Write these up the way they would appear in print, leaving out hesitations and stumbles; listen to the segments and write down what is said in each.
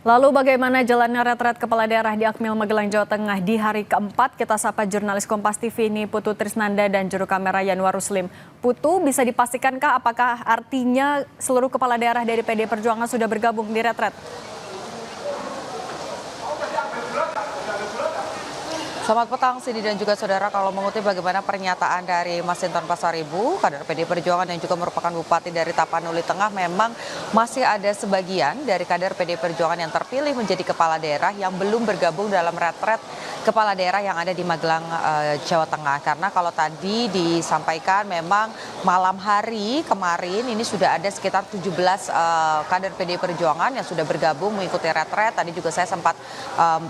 Lalu bagaimana jalannya retret kepala daerah di Akmil Magelang, Jawa Tengah di hari keempat? Kita sapa jurnalis Kompas TV ini Putu Trisnanda dan juru kamera Yanwar Ruslim. Putu, bisa dipastikankah apakah artinya seluruh kepala daerah dari PD Perjuangan sudah bergabung di retret? Selamat petang, Sidi dan juga saudara. Kalau mengutip bagaimana pernyataan dari Mas Hinton Pasaribu, kader PD Perjuangan yang juga merupakan Bupati dari Tapanuli Tengah, memang masih ada sebagian dari kader PD Perjuangan yang terpilih menjadi kepala daerah yang belum bergabung dalam retret kepala daerah yang ada di Magelang, Jawa Tengah. Karena kalau tadi disampaikan memang malam hari kemarin ini sudah ada sekitar 17 kader PD Perjuangan yang sudah bergabung mengikuti retret. Tadi juga saya sempat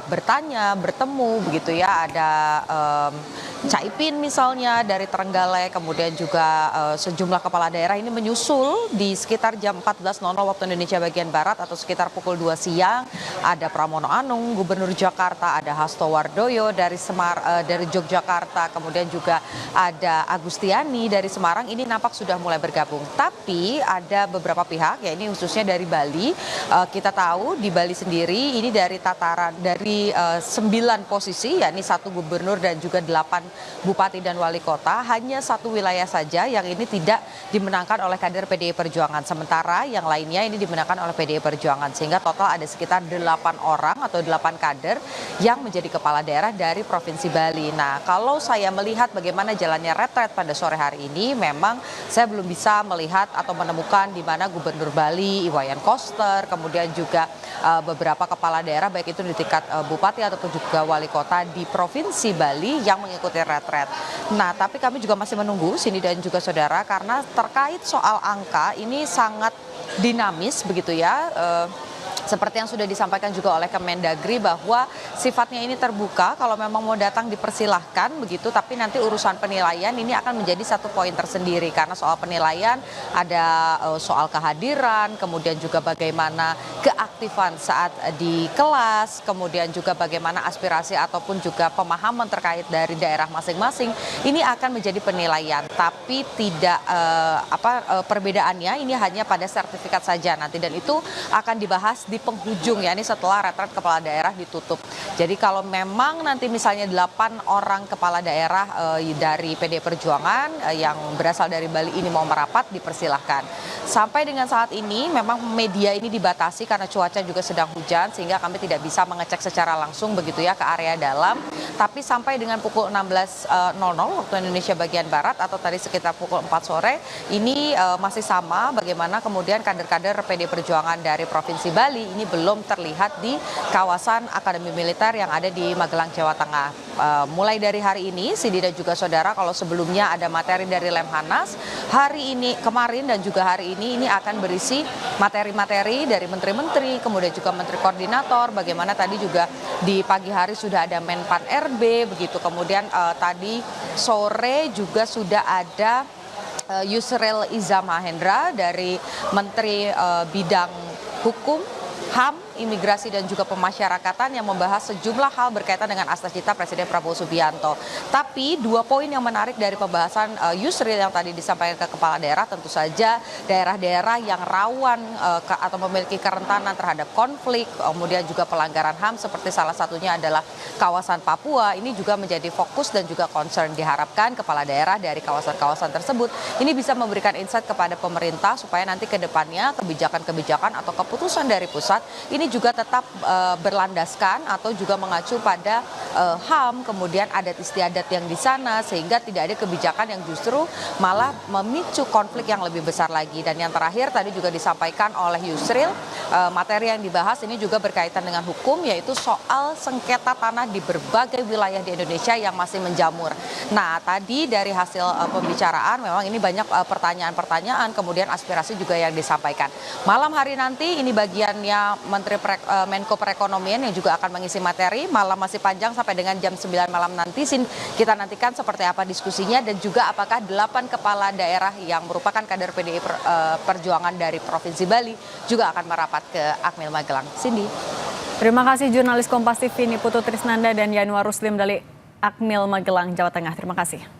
bertanya, bertemu begitu ya, ada Caipin misalnya dari Trenggalek, kemudian juga sejumlah kepala daerah ini menyusul di sekitar jam 14.00 waktu Indonesia bagian Barat atau sekitar pukul 2 siang. Ada Pramono Anung, Gubernur Jakarta, ada Hasto Wardoyo dari dari Yogyakarta, kemudian juga ada Agustiani dari Semarang, ini nampak sudah mulai bergabung. Tapi ada beberapa pihak, ya ini khususnya dari Bali, kita tahu di Bali sendiri ini dari tataran dari 9 posisi, yakni 1 gubernur dan juga 8 bupati dan wali kota, hanya 1 wilayah saja yang ini tidak dimenangkan oleh kader PDI Perjuangan. Sementara yang lainnya ini dimenangkan oleh PDI Perjuangan, sehingga total ada sekitar 8 orang atau 8 kader yang menjadi kepala daerah dari Provinsi Bali. Nah, kalau saya melihat bagaimana jalannya retret pada sore hari ini, memang saya belum bisa melihat atau menemukan di mana Gubernur Bali, Iwayan Koster, kemudian juga beberapa kepala daerah baik itu di tingkat bupati ataupun juga wali kota di Provinsi Bali yang mengikuti retret. Nah, tapi kami juga masih menunggu sini dan juga saudara, karena terkait soal angka ini sangat dinamis begitu ya. Seperti yang sudah disampaikan juga oleh Kemendagri bahwa sifatnya ini terbuka, kalau memang mau datang dipersilahkan begitu, tapi nanti urusan penilaian ini akan menjadi satu poin tersendiri, karena soal penilaian ada soal kehadiran, kemudian juga bagaimana keaktifan saat di kelas, kemudian juga bagaimana aspirasi ataupun juga pemahaman terkait dari daerah masing-masing, ini akan menjadi penilaian, tapi tidak perbedaannya ini hanya pada sertifikat saja nanti, dan itu akan dibahas di penghujung ya, ini setelah retret kepala daerah ditutup. Jadi kalau memang nanti misalnya 8 orang kepala daerah dari PD Perjuangan yang berasal dari Bali ini mau merapat, dipersilahkan. Sampai dengan saat ini memang media ini dibatasi karena cuaca juga sedang hujan, sehingga kami tidak bisa mengecek secara langsung begitu ya ke area dalam. Tapi sampai dengan pukul 16.00 waktu Indonesia bagian Barat atau tadi sekitar pukul 4 sore ini masih sama, bagaimana kemudian kader-kader PD Perjuangan dari Provinsi Bali ini belum terlihat di kawasan Akademi Militer yang ada di Magelang, Jawa Tengah. Mulai dari hari ini, Sidi dan juga saudara, kalau sebelumnya ada materi dari Lemhanas, hari ini, kemarin dan juga hari ini akan berisi materi-materi dari menteri-menteri, kemudian juga menteri koordinator, bagaimana tadi juga di pagi hari sudah ada Menpan RB, begitu. Kemudian tadi sore juga sudah ada Yusril Iza Mahendra dari Menteri Bidang Hukum, HAM, Imigrasi dan juga Pemasyarakatan yang membahas sejumlah hal berkaitan dengan Asta Cita Presiden Prabowo Subianto. Tapi 2 poin yang menarik dari pembahasan Yusril yang tadi disampaikan ke kepala daerah, tentu saja daerah-daerah yang rawan atau memiliki kerentanan terhadap konflik, kemudian juga pelanggaran HAM seperti salah satunya adalah kawasan Papua, ini juga menjadi fokus dan juga concern. Diharapkan kepala daerah dari kawasan-kawasan tersebut ini bisa memberikan insight kepada pemerintah supaya nanti ke depannya kebijakan-kebijakan atau keputusan dari pusat ini juga tetap berlandaskan atau juga mengacu pada HAM, kemudian adat istiadat yang di sana, sehingga tidak ada kebijakan yang justru malah memicu konflik yang lebih besar lagi. Dan yang terakhir tadi juga disampaikan oleh Yusril, materi yang dibahas ini juga berkaitan dengan hukum, yaitu soal sengketa tanah di berbagai wilayah di Indonesia yang masih menjamur. Nah, tadi dari hasil pembicaraan memang ini banyak pertanyaan-pertanyaan, kemudian aspirasi juga yang disampaikan. Malam hari nanti ini bagiannya Menteri Menko Perekonomian yang juga akan mengisi materi. Malam masih panjang sampai dengan jam 9 malam nanti. Kita nantikan seperti apa diskusinya dan juga apakah 8 kepala daerah yang merupakan kader PDI Perjuangan dari Provinsi Bali juga akan merapat ke Akmil Magelang. Cindy. Terima kasih jurnalis Kompas TV ini Putu Trisnanda dan Yanwar Ruslim dari Akmil Magelang, Jawa Tengah. Terima kasih.